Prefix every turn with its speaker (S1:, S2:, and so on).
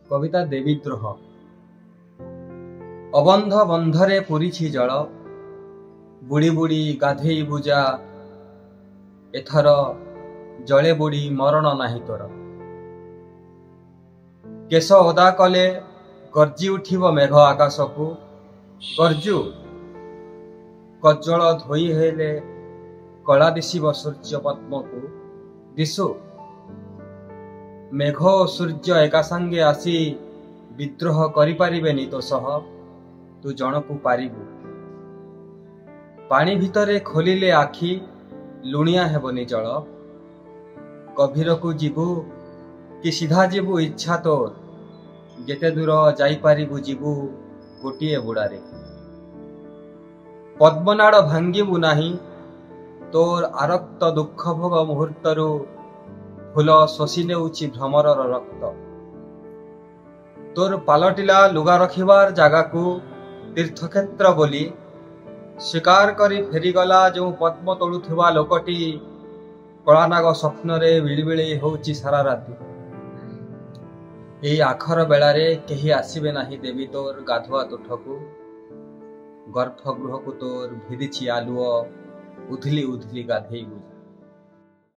S1: कविता देवीद्रोह। अबंध बंधरे पूरीछि जल, बुड़ी बुड़ी गाधेई बुजा, एथर जले बुड़ी मरण नाही तोर। केश ओदा कले गर्जी उठिब मेघ आकाश को, गर्जू कज्जल धोई हेले कला दिशिब सूर्य पद्म को। दिशु मेघ और सूर्य एका संगे आसी विद्रोह करिपारिबेनि तो सह, तू जणकु पारिबु। पानी भितरे खोलिले आखि लुणिया हेबनि जल, गभीर को जीवु कि सीधा जीवु इच्छा तोर, जेते दूर जाई पारिबु जीवु गोटिए बुड़ारे। पद्मनाड़ भांगिबु नाही, तोर आरक्त दुख भोग मुहूर्तरु फूल शोषि नेउछि भ्रमरर रक्त। तोर पालटिला लुगा रखिबार जागा को तीर्थक्षेत्र बोली स्वीकार करी फेरीगला जो पद्म तोड़ुथिबा लोकटी, कलानाग स्वप्न रे बिलिबिली होउछि सारा राति। एई आखर बेलारे केही आसीबे नाही देवी तोर गाधुआ तुठकु, गर्भगृह को तोर भिदिछि आलुओ उधली उधली गाधेई बुझा।